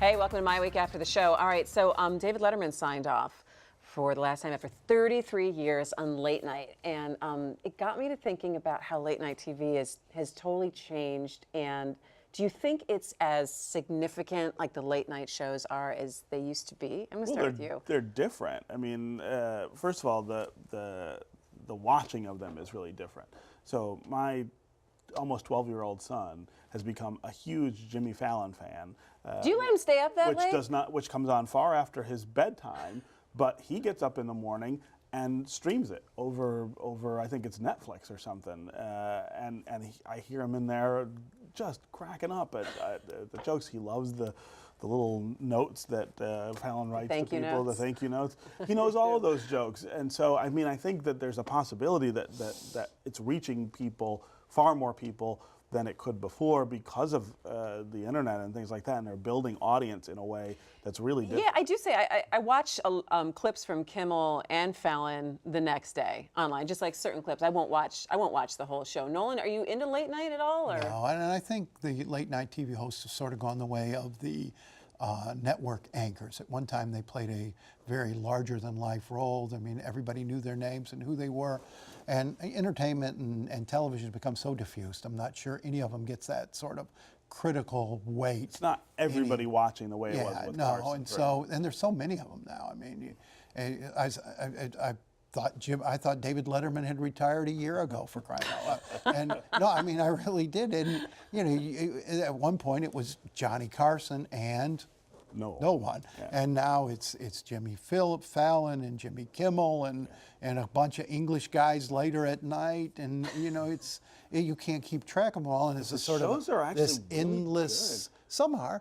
Hey, welcome to MiWeek After the Show. All right, so David Letterman signed off for the last time after 33 years on late night. And it got me to thinking about how late night TV has totally changed. And do you think it's as significant, like the late night shows are, as they used to be? I'm going to start with you. They're different. I mean, first of all, the watching of them is really different. So my almost 12-year-old son has become a huge Jimmy Fallon fan. Do you let him stay up that late? Which comes on far after his bedtime, but he gets up in the morning and streams it over I think it's Netflix or something, I hear him in there just cracking up at the jokes. He loves the little notes that Fallon writes to people, the thank you notes. He knows all of those jokes, and so I mean I think that there's a possibility that it's reaching people, far more people than it could before because of the internet and things like that, and they're building audience in a way that's really different. Yeah, I do say I watch clips from Kimmel and Fallon the next day online, just like certain clips. I won't watch the whole show. Nolan, are you into late night at all? Or? No, and I think the late night TV hosts have sort of gone the way of the network anchors. At one time, they played a very larger-than-life role. I mean, everybody knew their names and who they were. And entertainment and television has become so diffused. I'm not sure any of them gets that sort of critical weight. It's not everybody watching the way it was with Carson. And there's so many of them now. I mean, I thought David Letterman had retired a year ago, for crying out loud. And no, I mean, I really did. And you know, at one point it was Johnny Carson and no one. Yeah. And now it's Jimmy Fallon and Jimmy Kimmel and a bunch of English guys later at night. And you know, you can't keep track of them all. And it's a sort of this endless. Good. Some are,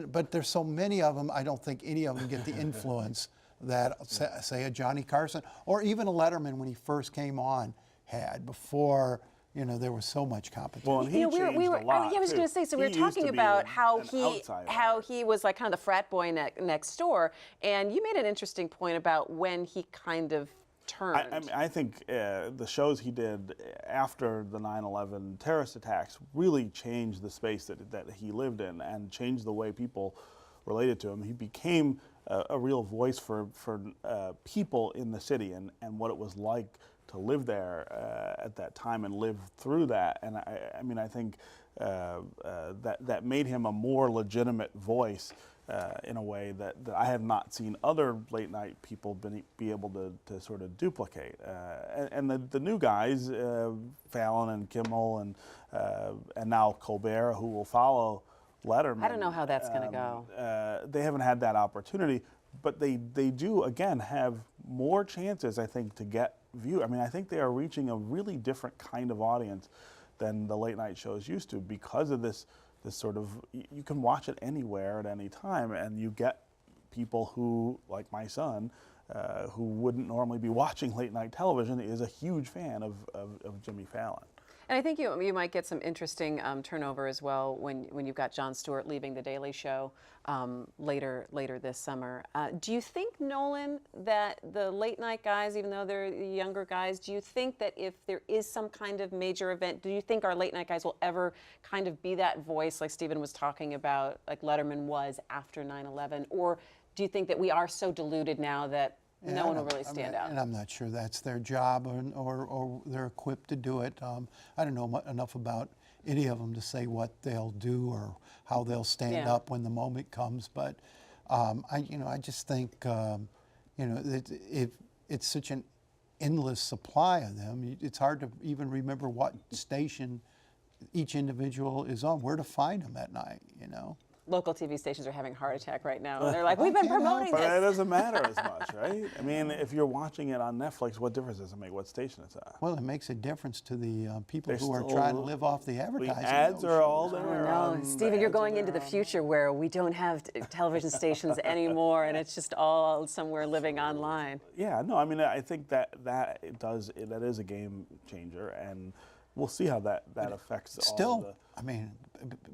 but there's so many of them. I don't think any of them get the influence that, say, a Johnny Carson or even a Letterman when he first came on had before. You know, there was so much competition. Well, and he changed a lot. I was going to say, so we were talking about how he was like kind of the frat boy next door, and you made an interesting point about when he kind of turned. I think the shows he did after the 9/11 terrorist attacks really changed the space that he lived in and changed the way people related to him. He became a real voice for people in the city and what it was like to live there at that time and live through that. And I mean, I think that made him a more legitimate voice in a way that I have not seen other late night people be able to sort of duplicate. And the new guys, Fallon and Kimmel and now Colbert, who will follow Letterman. I don't know how that's going to go. They haven't had that opportunity, but they do, again, have more chances, I think, to get view. I mean, I think they are reaching a really different kind of audience than the late night shows used to because of this sort of, you can watch it anywhere at any time, and you get people who, like my son, who wouldn't normally be watching late night television, is a huge fan of Jimmy Fallon. And I think you might get some interesting turnover as well when you've got Jon Stewart leaving The Daily Show later this summer. Do you think, Nolan, that the late night guys, even though they're the younger guys, do you think that if there is some kind of major event, do you think our late night guys will ever kind of be that voice like Stephen was talking about, like Letterman was after 9/11? Or do you think that we are so diluted now that no one will really stand out? And I'm not sure that's their job or they're equipped to do it. I don't know enough about any of them to say what they'll do or how they'll stand up when the moment comes. But I just think if it's such an endless supply of them, it's hard to even remember what station each individual is on, where to find them at night. Local TV stations are having a heart attack right now. They're like, we've been promoting this. But it doesn't matter as much, right? I mean, if you're watching it on Netflix, what difference does it make what station it's on? Well, it makes a difference to the people who are trying to live off the advertising. The ads are all there. No, Stephen, you're going into the future where we don't have television stations anymore, and it's just all somewhere living online. Yeah, no, I mean, I think that is a game changer, and we'll see how that affects all of the... I mean,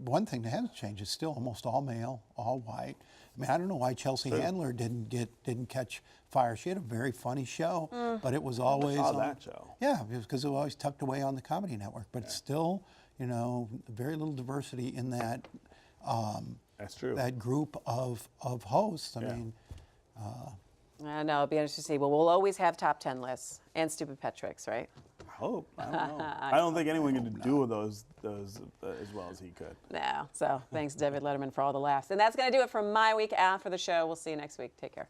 one thing that hasn't changed is still almost all male, all white. I mean, I don't know why Chelsea Handler didn't catch fire. She had a very funny show, but it was always on that show. Yeah, because it was always tucked away on the Comedy Network. But still, very little diversity in that That's true. that group of hosts. I mean, I know, it'll be interesting to see. Well, we'll always have top 10 lists and stupid pet tricks, right? I hope. I don't know. I don't think anyone could do those as well as he could. No. So thanks, David Letterman, for all the laughs. And that's going to do it for My Week After the Show. We'll see you next week. Take care.